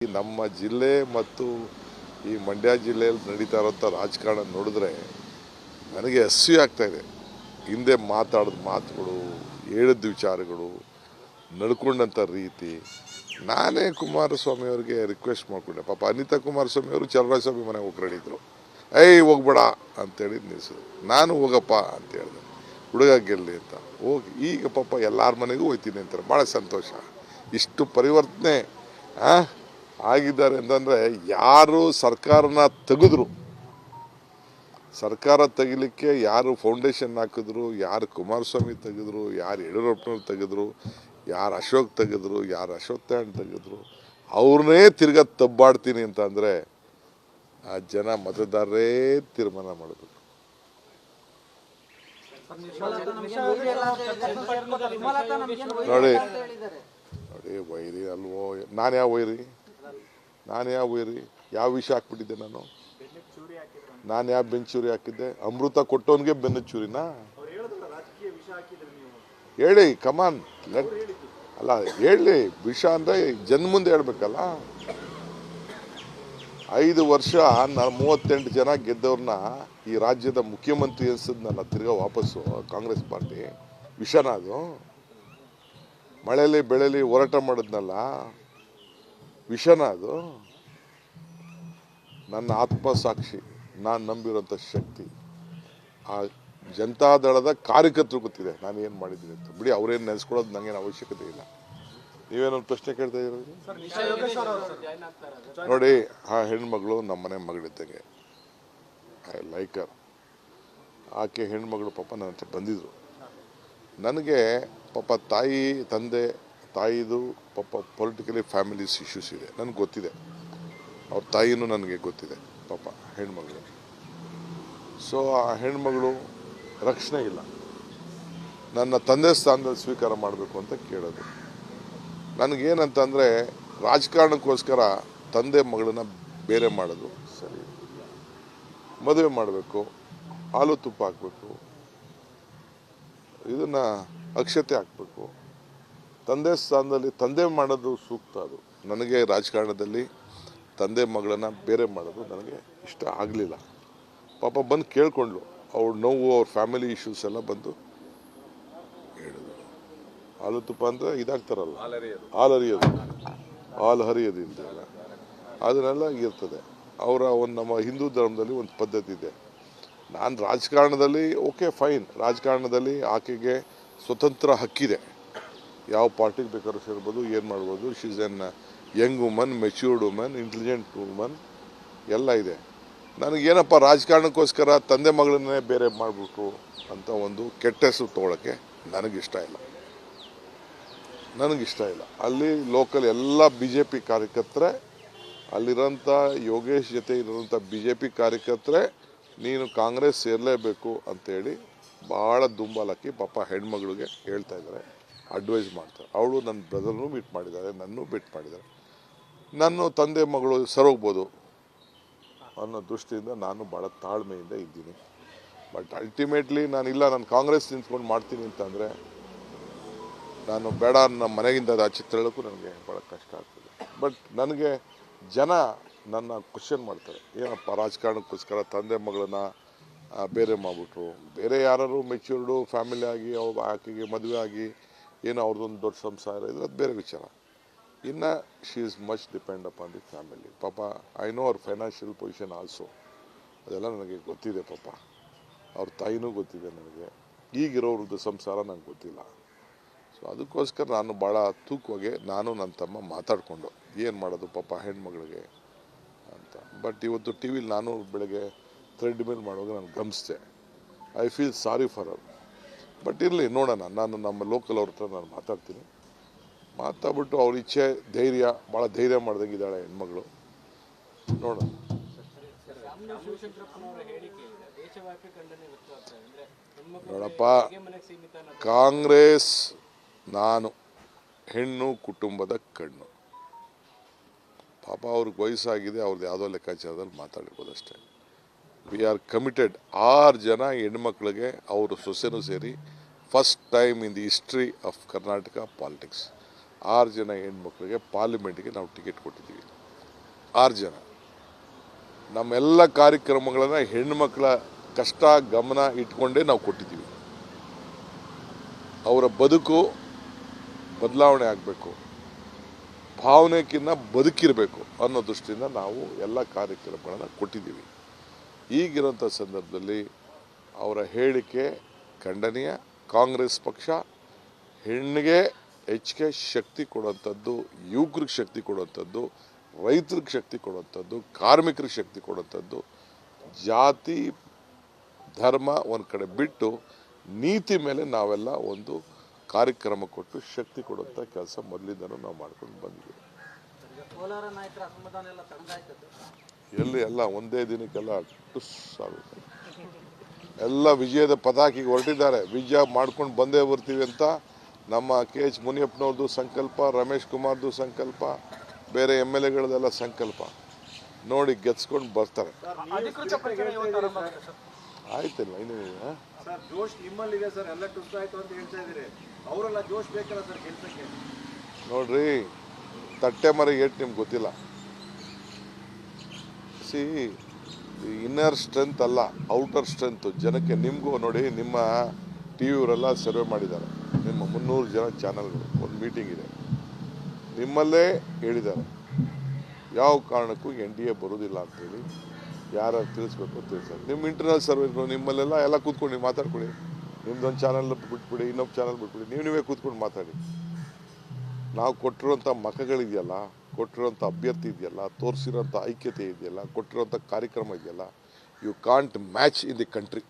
ನಮ್ಮ ಜಿಲ್ಲೆ ಮತ್ತು ಈ ಮಂಡ್ಯ ಜಿಲ್ಲೆಯಲ್ಲಿ ನಡೀತಾ ಇರೋಂಥ ರಾಜಕಾರಣ ನೋಡಿದ್ರೆ ನನಗೆ ಅಸೂಯೆ ಆಗ್ತಾ ಇದೆ. ಹಿಂದೆ ಮಾತಾಡಿದ ಮಾತುಗಳು, ಹೇಳಿದ ವಿಚಾರಗಳು, ನಡ್ಕೊಂಡಂಥ ರೀತಿ. ನಾನೇ ಕುಮಾರಸ್ವಾಮಿ ಅವರಿಗೆ ರಿಕ್ವೆಸ್ಟ್ ಮಾಡಿಕೊಂಡೆ. ಪಾಪ ಅನಿತಾ ಕುಮಾರಸ್ವಾಮಿ ಅವರು ಚಲರಾಯಸ್ವಾಮಿ ಮನೆಗೆ ಹೋಗ್ರಡಿದ್ರು. ಹೋಗ್ಬೇಡ ಅಂತೇಳಿ ನಿಲ್ಲಿಸಿದ್ರು. ನಾನು ಹೋಗಪ್ಪ ಅಂತ ಹೇಳಿದೆ, ಹುಡುಗ ಗೆಲ್ಲಿ ಅಂತ. ಹೋಗಿ ಈಗ ಪಾಪ ಎಲ್ಲರ ಮನೆಗೂ ಹೋಗ್ತೀನಿ ಅಂತಾರೆ. ಭಾಳ ಸಂತೋಷ. ಇಷ್ಟು ಪರಿವರ್ತನೆ ಆಗಿದ್ದಾರೆ ಅಂತಂದರೆ, ಯಾರು ಸರ್ಕಾರನ ತೆಗೆದ್ರು, ಸರ್ಕಾರ ತೆಗಿಲಿಕ್ಕೆ ಯಾರು ಫೌಂಡೇಶನ್ ಹಾಕಿದ್ರು, ಯಾರು ಕುಮಾರಸ್ವಾಮಿ ತೆಗೆದ್ರು, ಯಾರು ಯಡಿಯೂರಪ್ಪನವ್ರು ತೆಗೆದ್ರು, ಯಾರು ಅಶೋಕ್ ತೆಗೆದ್ರು, ಯಾರು ಅಶ್ವತ್ಥನಾರಾಯಣ ತೆಗೆದ್ರು, ಅವ್ರನ್ನೇ ತಿರ್ಗಾ ತಬ್ಬಾಡ್ತೀನಿ ಅಂತಂದರೆ ಆ ಜನ ಮತದಾರರೇ ತೀರ್ಮಾನ ಮಾಡಬೇಕು. ನೋಡಿ ನೋಡಿ, ವೈರಿ ಅಲ್ವೋ? ನಾನು ಯಾವ ವೈರಿ? ಯಾವ ವಿಷಯ ಹಾಕ್ಬಿಟ್ಟಿದ್ದೆ ನಾನು ಯಾವ ಬೆಂಚೂರಿ ಹಾಕಿದ್ದೆ? ಅಮೃತ ಕೊಟ್ಟವನಿಗೆ ಬೆನ್ನು ಚೂರಿನಾ? ಹೇಳಿ, ಕಮಾನ್. ಅಲ್ಲ ಹೇಳಿ, ವಿಷ ಅಂದರೆ ಜನ ಮುಂದೆ ಹೇಳ್ಬೇಕಲ್ಲ. 5 ವರ್ಷ 38 ಜನ ಗೆದ್ದವ್ರನ್ನ ಈ ರಾಜ್ಯದ ಮುಖ್ಯಮಂತ್ರಿ ಅನ್ಸಿದ್ನಲ್ಲ, ತಿರ್ಗಾ ವಾಪಸ್ಸು ಕಾಂಗ್ರೆಸ್ ಪಾರ್ಟಿ. ವಿಷನ ಅದು? ಮಳೆಯಲ್ಲಿ ಬೆಳೆಯಲ್ಲಿ ಹೋರಾಟ ಮಾಡಿದ್ನಲ್ಲ, ವಿಷನ ಅದು? ನನ್ನ ಆತ್ಮಸಾಕ್ಷಿ, ನಾನು ನಂಬಿರೋಂಥ ಶಕ್ತಿ ಆ ಜನತಾದಳದ ಕಾರ್ಯಕರ್ತರು ಗೊತ್ತಿದೆ ನಾನು ಏನು ಮಾಡಿದ್ದೀನಿ ಅಂತ. ಬಿಡಿ, ಅವ್ರೇನು ನೆನೆಸ್ಕೊಳ್ಳೋದು ನನಗೇನು ಅವಶ್ಯಕತೆ ಇಲ್ಲ. ನೀವೇನೊಂದು ಪ್ರಶ್ನೆ ಕೇಳ್ತಾ ಇರೋದು? ನೋಡಿ, ಆ ಹೆಣ್ಮಗಳು ನಮ್ಮನೆ ಮಗಳಿದ್ದಂಗೆ. I like her. ಆಕೆ ಹೆಣ್ಮಗಳು ಪಾಪ ನನ್ನ ಹತ್ರ ಬಂದಿದ್ರು. ನನಗೆ ಪಾಪ ತಾಯಿದು ಪಾಪ ಪೊಲಿಟಿಕಲಿ ಫ್ಯಾಮಿಲೀಸ್ ಇಶ್ಯೂಸ್ ಇದೆ, ನನಗೆ ಗೊತ್ತಿದೆ. ಅವ್ರ ತಾಯಿನೂ ನನಗೆ ಗೊತ್ತಿದೆ ಪಾಪ ಹೆಣ್ಮಗಳು. ಸೊ ಆ ಹೆಣ್ಮಗಳು ರಕ್ಷಣೆ ಇಲ್ಲ. ನನ್ನ ತಂದೆ ಸ್ಥಾನದಲ್ಲಿ ಸ್ವೀಕಾರ ಮಾಡಬೇಕು ಅಂತ ಕೇಳೋದು. ನನಗೇನಂತಂದರೆ, ರಾಜಕಾರಣಕ್ಕೋಸ್ಕರ ತಂದೆ ಮಗಳನ್ನ ಬೇರೆ ಮಾಡೋದು ಸರಿ. ಮದುವೆ ಮಾಡಬೇಕು, ಹಾಲು ತುಪ್ಪ ಹಾಕಬೇಕು, ಇದನ್ನು ಅಕ್ಷತೆ ಹಾಕಬೇಕು. ತಂದೆ ಸ್ಥಾನದಲ್ಲಿ ತಂದೆ ಮಾಡೋದು ಸೂಕ್ತ. ಅದು ನನಗೆ ರಾಜಕಾರಣದಲ್ಲಿ ತಂದೆ ಮಗಳನ್ನ ಬೇರೆ ಮಾಡೋದು ನನಗೆ ಇಷ್ಟ ಆಗಲಿಲ್ಲ. ಪಾಪ ಬಂದು ಕೇಳ್ಕೊಂಡ್ಲು. ಅವ್ರ ನೋವು, ಅವ್ರ ಫ್ಯಾಮಿಲಿ ಇಶ್ಯೂಸ್ ಎಲ್ಲ ಬಂದು ಹೇಳಿದ್ರು. ಹಾಲು ತುಪ್ಪ ಅಂದರೆ ಇದಾಗ್ತಾರಲ್ಲ, ಹಾಲು ಹರಿಯೋದು ಇಲ್ದಲ್ಲ, ಅದನ್ನೆಲ್ಲ ಇರ್ತದೆ. ಅವರ ನಮ್ಮ ಹಿಂದೂ ಧರ್ಮದಲ್ಲಿ ಒಂದು ಪದ್ಧತಿ ಇದೆ. ನಾನು ರಾಜಕಾರಣದಲ್ಲಿ ಓಕೆ ಫೈನ್, ರಾಜಕಾರಣದಲ್ಲಿ ಆಕೆಗೆ ಸ್ವತಂತ್ರ ಹಕ್ಕಿದೆ. ಯಾವ ಪಾರ್ಟಿಗೆ ಬೇಕಾದ್ರೂ ಸೇರ್ಬೋದು, ಏನು ಮಾಡ್ಬೋದು. She is N Young woman, matured woman, intelligent woman ಎಲ್ಲ ಇದೆ. ನನಗೇನಪ್ಪ, ರಾಜಕಾರಣಕ್ಕೋಸ್ಕರ ತಂದೆ ಮಗಳನ್ನೇ ಬೇರೆ ಮಾಡಿಬಿಟ್ರು ಅಂತ ಒಂದು ಕೆಟ್ಟ ಹೆಸರು ತೊಗೊಳಕ್ಕೆ ನನಗಿಷ್ಟ ಇಲ್ಲ. ಅಲ್ಲಿ ಲೋಕಲ್ ಎಲ್ಲ BJP ಕಾರ್ಯಕರ್ತರೆ, ಅಲ್ಲಿರೋಂಥ ಯೋಗೇಶ್ ಜೊತೆ ಇರೋಂಥ BJP ಕಾರ್ಯಕರ್ತರೆ ನೀನು ಕಾಂಗ್ರೆಸ್ ಸೇರಲೇಬೇಕು ಅಂತೇಳಿ ಭಾಳ ದುಂಬಾಲಕ್ಕಿ ಪಾಪ ಹೆಣ್ಮಗಳಿಗೆ ಹೇಳ್ತಾ ಇದ್ದಾರೆ, ಅಡ್ವೈಸ್ ಮಾಡ್ತಾರೆ. ಅವಳು ನನ್ನ ಬ್ರದರ್ನೂ ಮೀಟ್ ಮಾಡಿದ್ದಾರೆ, ನನ್ನೂ ಮೀಟ್ ಮಾಡಿದ್ದಾರೆ. ನನ್ನ ತಂದೆ ಮಗಳು ಸರೋಗ್ಬೋದು ಅನ್ನೋ ದೃಷ್ಟಿಯಿಂದ ನಾನು ಭಾಳ ತಾಳ್ಮೆಯಿಂದ ಇದ್ದೀನಿ. ಬಟ್ ಅಲ್ಟಿಮೇಟ್ಲಿ ನಾನು ಕಾಂಗ್ರೆಸ್ ನಿಂತ್ಕೊಂಡು ಮಾಡ್ತೀನಿ ಅಂತಂದರೆ, ನಾನು ಬೇಡ, ನಮ್ಮ ಮನೆಗಿಂದ ಆಚೆ ತಳ್ಳೋಕ್ಕೂ ನನಗೆ ಭಾಳ ಕಷ್ಟ ಆಗ್ತದೆ. ಬಟ್ ನನಗೆ ಜನ ನನ್ನ ಕ್ವಶನ್ ಮಾಡ್ತಾರೆ, ಏನಪ್ಪ ರಾಜಕಾರಣಕ್ಕೋಸ್ಕರ ತಂದೆ ಮಗಳನ್ನ ಬೇರೆ ಮಾಡಿಬಿಟ್ರು. ಬೇರೆ ಯಾರು ಮೆಚ್ಯೂರ್ಡು ಫ್ಯಾಮಿಲಿ ಆಗಿ ಆಕೆಗೆ ಮದುವೆ ಆಗಿ ಏನೋ ಅವ್ರದ್ದೊಂದು ದೊಡ್ಡ ಸಂಸಾರ ಇದ್ರೆ ಅದು ಬೇರೆ ವಿಚಾರ. ಇನ್ನು she is much depend upon the family. ಪಾಪ ಐ ನೋ ಅವ್ರ ಫೈನಾನ್ಷಿಯಲ್ ಪೊಸಿಷನ್ ಆಲ್ಸೋ, ಅದೆಲ್ಲ ನನಗೆ ಗೊತ್ತಿದೆ. ಪಾಪ ಅವ್ರ ತಾಯಿನೂ ಗೊತ್ತಿದೆ ನನಗೆ. ಈಗಿರೋರದ್ದು ಸಂಸಾರ ನಂಗೆ ಗೊತ್ತಿಲ್ಲ. ಸೊ ಅದಕ್ಕೋಸ್ಕರ ನಾನು ಭಾಳ ತೂಕವಾಗಿ ನಾನು ನನ್ನ ತಮ್ಮ ಮಾತಾಡಿಕೊಂಡು ಏನು ಮಾಡೋದು ಪಾಪ ಹೆಣ್ಮಗಳಿಗೆ ಅಂತ. ಬಟ್ ಇವತ್ತು ಟಿ ವಿಲಿ ನಾನು ಬೆಳಗ್ಗೆ ಥ್ರೆಡ್ ಮೇಲ್ ಮಾಡುವಾಗ ನಾನು ಗಮನಿಸಿದೆ. I feel sorry for our. But ಇರಲಿ, ನೋಡೋಣ. ನಾನು ನಮ್ಮ ಲೋಕಲ್ ಅವ್ರ ಹತ್ರ ನಾನು ಮಾತಾಡ್ಬಿಟ್ಟು ಅವ್ರ ಇಚ್ಛೆ, ಧೈರ್ಯ, ಭಾಳ ಧೈರ್ಯ ಮಾಡ್ದಂಗಿದ್ದಾಳೆ ಹೆಣ್ಮಗಳು. ನೋಡೋಣ. ನೋಡಪ್ಪ, ಕಾಂಗ್ರೆಸ್, ನಾನು ಹೆಣ್ಣು ಕುಟುಂಬದ ಕಣ್ಣು. ಪಾಪ ಅವ್ರಿಗೆ ವಯಸ್ಸಾಗಿದೆ, ಅವ್ರದ್ದು ಯಾವುದೋ ಲೆಕ್ಕಾಚಾರದಲ್ಲಿ ಮಾತಾಡಿರ್ಬೋದು ಅಷ್ಟೇ. We are committed. 6 ಜನ ಹೆಣ್ಮಕ್ಳಿಗೆ ಅವರು ಸೊಸೆನೂ ಸೇರಿ first time in the history of Karnataka politics 6 ಜನ ಹೆಣ್ಮಕ್ಳಿಗೆ ಪಾರ್ಲಿಮೆಂಟ್ಗೆ ನಾವು ಟಿಕೆಟ್ ಕೊಟ್ಟಿದ್ದೀವಿ. 6 ಜನ. ನಮ್ಮೆಲ್ಲ ಕಾರ್ಯಕ್ರಮಗಳನ್ನು ಹೆಣ್ಣುಮಕ್ಕಳ ಕಷ್ಟ ಗಮನ ಇಟ್ಕೊಂಡೇ ನಾವು ಕೊಟ್ಟಿದ್ದೀವಿ. ಅವರ ಬದುಕು ಬದಲಾವಣೆ ಆಗಬೇಕು, ಭಾವನೆಗಿನ್ನ ಬದುಕಿರಬೇಕು ಅನ್ನೋ ದೃಷ್ಟಿಯಿಂದ ನಾವು ಎಲ್ಲ ಕಾರ್ಯಕ್ರಮಗಳನ್ನು ಕೊಟ್ಟಿದ್ದೀವಿ. ಈಗಿರೋಂಥ ಸಂದರ್ಭದಲ್ಲಿ ಅವರ ಹೇಳಿಕೆ ಖಂಡನೀಯ. ಕಾಂಗ್ರೆಸ್ ಪಕ್ಷ ಹೆಣ್ಣಿಗೆ ಹೆಚ್ಚಿಗೆ ಶಕ್ತಿ ಕೊಡುವಂಥದ್ದು, ಯುವಕರಿಗೆ ಶಕ್ತಿ ಕೊಡುವಂಥದ್ದು, ರೈತರಿಗೆ ಶಕ್ತಿ ಕೊಡುವಂಥದ್ದು, ಕಾರ್ಮಿಕರಿಗೆ ಶಕ್ತಿ ಕೊಡುವಂಥದ್ದು, ಜಾತಿ ಧರ್ಮ ಒಂದು ಕಡೆ ಬಿಟ್ಟು ನೀತಿ ಮೇಲೆ ನಾವೆಲ್ಲ ಒಂದು ಕಾರ್ಯಕ್ರಮ ಕೊಟ್ಟು ಶಕ್ತಿ ಕೊಡುವಂಥ ಕೆಲಸ ಮೊದಲಿಂದನೂ ನಾವು ಮಾಡ್ಕೊಂಡು ಬಂದಿದ್ದೀವಿ. ಎಲ್ಲಿ ಎಲ್ಲ ಒಂದೇ ದಿನಕ್ಕೆಲ್ಲ ಟುಸ್ ಆಗುತ್ತೆ. ಎಲ್ಲ ವಿಜಯದ ಪತಾಕಿಗೆ ಹೊರಟಿದ್ದಾರೆ. ವಿಜಯ ಮಾಡ್ಕೊಂಡು ಬಂದೇ ಬರ್ತೀವಿ ಅಂತ ನಮ್ಮ KH ಮುನಿಯಪ್ಪನವ್ರದ್ದು ಸಂಕಲ್ಪ, ರಮೇಶ್ ಕುಮಾರ್ದು ಸಂಕಲ್ಪ, ಬೇರೆ MLAಗಳದೆಲ್ಲ ಸಂಕಲ್ಪ ನೋಡಿ ಗೆದ್ಸ್ಕೊಂಡು ಬರ್ತಾರೆ. ಆಯ್ತಲ್ಲ ಇನ್ನು ಜೋಶ್ ನಿಮ್ಮಲ್ಲಿದೆ ಸರ್, ಎಲ್ಲ ಟುಸ್ ಆಯ್ತು ಅಂತ ಹೇಳ್ತಾ ಇದ್ದೀರಿ. ಅವರೆಲ್ಲ ಜೋಶ್ ಬೇಕಲ್ಲ ಸರ್ ಗೆಲ್ಸಕ್ಕೆ? ನೋಡ್ರಿ, ತಟ್ಟೆ ಮರ ಏಟ್ ನಿಮ್ಗೆ ಗೊತ್ತಿಲ್ಲ. ಸಿ ಇನ್ನರ್ ಸ್ಟ್ರೆಂತ್ ಅಲ್ಲ, ಔಟರ್ ಸ್ಟ್ರೆಂತ್ ಜನಕ್ಕೆ. ನಿಮಗೂ ನೋಡಿ, ನಿಮ್ಮ TV ಅವರೆಲ್ಲ ಸರ್ವೆ ಮಾಡಿದ್ದಾರೆ. ನಿಮ್ಮ 300 ಜನ ಚಾನಲ್ಗಳು ಒಂದು ಮೀಟಿಂಗ್ ಇದೆ, ನಿಮ್ಮಲ್ಲೇ ಹೇಳಿದ್ದಾರೆ ಯಾವ ಕಾರಣಕ್ಕೂ NDA ಬರೋದಿಲ್ಲ ಅಂತೇಳಿ. ಯಾರು ತಿಳಿಸ್ಬೇಕು ತಿಳಿಸ್ತಾರೆ. ನಿಮ್ಮ ಇಂಟರ್ನಲ್ ಸರ್ವೆ ನಿಮ್ಮಲ್ಲೆಲ್ಲ ಎಲ್ಲ ಕೂತ್ಕೊಂಡು ನೀವು ಮಾತಾಡ್ಕೊಳ್ಳಿ. ನಿಮ್ದೊಂದು ಚಾನಲ್ ಬಿಟ್ಬಿಡಿ, ಇನ್ನೊಬ್ಬ ಚಾನಲ್ ಬಿಟ್ಬಿಡಿ, ನೀವೇ ಕೂತ್ಕೊಂಡು ಮಾತಾಡಿ. ನಾವು ಕೊಟ್ಟಿರೋಂಥ ಮಖಗಳಿದೆಯಲ್ಲ, ಕೊಟ್ಟಿರೋಂಥ ಅಭ್ಯರ್ಥಿ ಇದೆಯಲ್ಲ, ತೋರಿಸಿರೋಂಥ ಐಕ್ಯತೆ ಇದೆಯಲ್ಲ, ಕೊಟ್ಟಿರೋಂಥ ಕಾರ್ಯಕ್ರಮ ಇದೆಯಲ್ಲ, you can't match in the country.